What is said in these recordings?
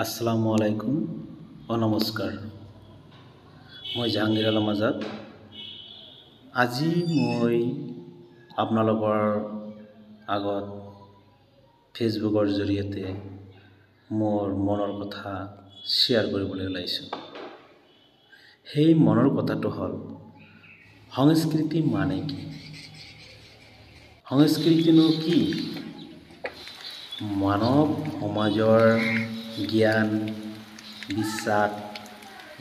আসসালামু আলাইকুম ও নমস্কাৰ। মই জাহাংগীৰ আলম আজাদ। আজি মই আপোনালোকৰ আগত ফেচবুকৰ জৰিয়তে মোৰ মনৰ কথা শ্বেয়াৰ কৰিবলৈ ওলাইছোঁ। সেই মনৰ কথাটো হ'ল সংস্কৃতি মানে কি? সংস্কৃতিনো কি? মানৱ সমাজৰ জ্ঞান, বিশ্বাস,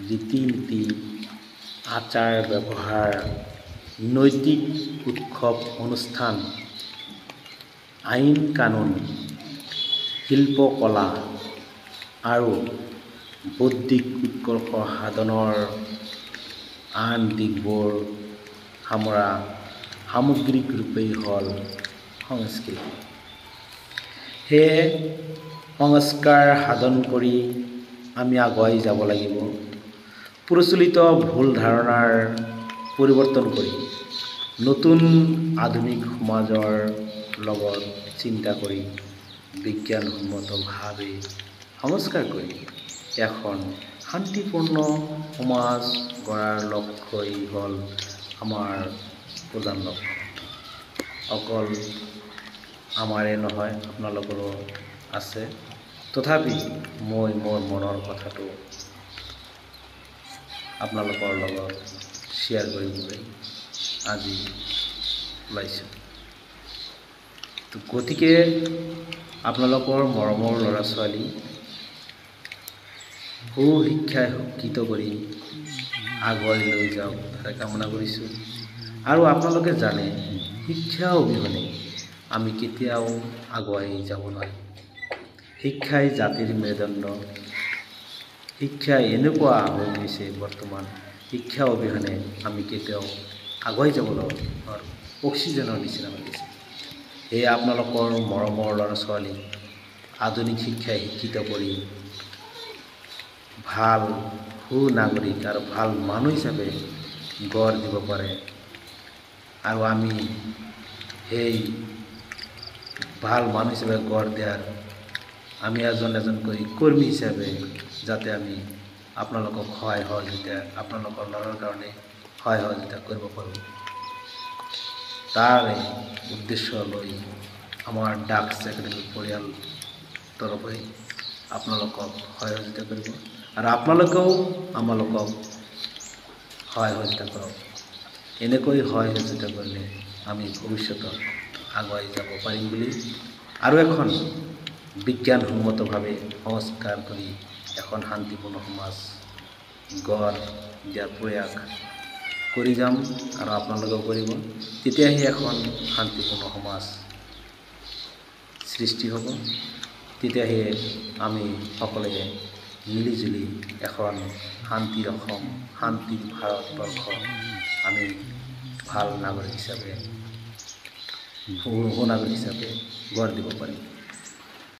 ৰীতি নীতি, আচাৰ ব্যৱহাৰ, নৈতিক উৎসৱ অনুষ্ঠান, আইন কানুন, শিল্পকলা আৰু বৌদ্ধিক উৎকৰ্ষ সাধনৰ আন দিশবোৰ সামৰা সামগ্ৰিক ৰূপেই হ'ল সংস্কৃতি। সেয়ে সংস্কাৰ সাধন কৰি আমি আগুৱাই যাব লাগিব। প্ৰচলিত ভুল ধাৰণাৰ পৰিৱৰ্তন কৰি নতুন আধুনিক সমাজৰ লগত চিন্তা কৰি বিজ্ঞানসন্মতভাৱে সংস্কাৰ কৰি এখন শান্তিপূৰ্ণ সমাজ গঢ়াৰ লক্ষ্যই হ'ল আমাৰ প্ৰধান লক্ষ্য। অকল আমাৰে নহয়, আপোনালোকৰো আছে। তথাপি মই মোৰ মনৰ কথাটো আপোনালোকৰ লগত শ্বেয়াৰ কৰিবলৈ আজি ওলাইছোঁ। গতিকে আপোনালোকৰ মৰমৰ ল'ৰা ছোৱালী সুশিক্ষাই শিক্ষিত কৰি আগুৱাই লৈ যাওক তাৰে কামনা কৰিছোঁ। আৰু আপোনালোকে জানে, শিক্ষা অবিহনে আমি কেতিয়াও আগুৱাই যাব নোৱাৰিম। শিক্ষাই জাতিৰ মেৰুদণ্ড। শিক্ষা এনেকুৱা হৈ গৈছে বৰ্তমান, শিক্ষা অবিহনে আমি কেতিয়াও আগুৱাই যাব নোৱাৰোঁ। অক্সিজেনৰ নিচিনা হৈ গৈছে। সেয়ে আপোনালোকৰ মৰমৰ ল'ৰা ছোৱালী আধুনিক শিক্ষাই শিক্ষিত কৰি ভাল সুনাগৰিক আৰু ভাল মানুহ হিচাপে গঢ় দিব পাৰে। আৰু আমি সেই ভাল মানুহ হিচাপে গঢ় দিয়াৰ আমি এজনকৈ কৰ্মী হিচাপে যাতে আমি আপোনালোকক সহায় সহযোগিতা, আপোনালোকৰ ল'ৰাৰ কাৰণে সহায় সহযোগিতা কৰিব পাৰোঁ, তাৰে উদ্দেশ্য লৈ আমাৰ ডাক্স একাডেমি পৰিয়াল তৰফে আপোনালোকক সহায় সহযোগিতা কৰিব। আৰু আপোনালোকেও আমালোকক সহায় সহযোগিতা কৰক। এনেকৈ সহায় সহযোগিতা কৰিলে আমি ভৱিষ্যতত আগুৱাই যাব পাৰিম বুলি আৰু এখন বিজ্ঞানসন্মতভাৱে সংস্কাৰ কৰি এখন শান্তিপূৰ্ণ সমাজ গঢ় দিয়াৰ প্ৰয়াস কৰি যাম আৰু আপোনালোকেও কৰিব। তেতিয়াহে এখন শান্তিপূৰ্ণ সমাজ সৃষ্টি হ'ব। তেতিয়াহে আমি সকলোৱে মিলিজুলি এখন শান্তিৰ অসম, শান্তিৰ ভাৰতবৰ্ষ আমি ভাল নাগৰিক হিচাপে সুনাগৰিক হিচাপে গঢ় দিব পাৰিম।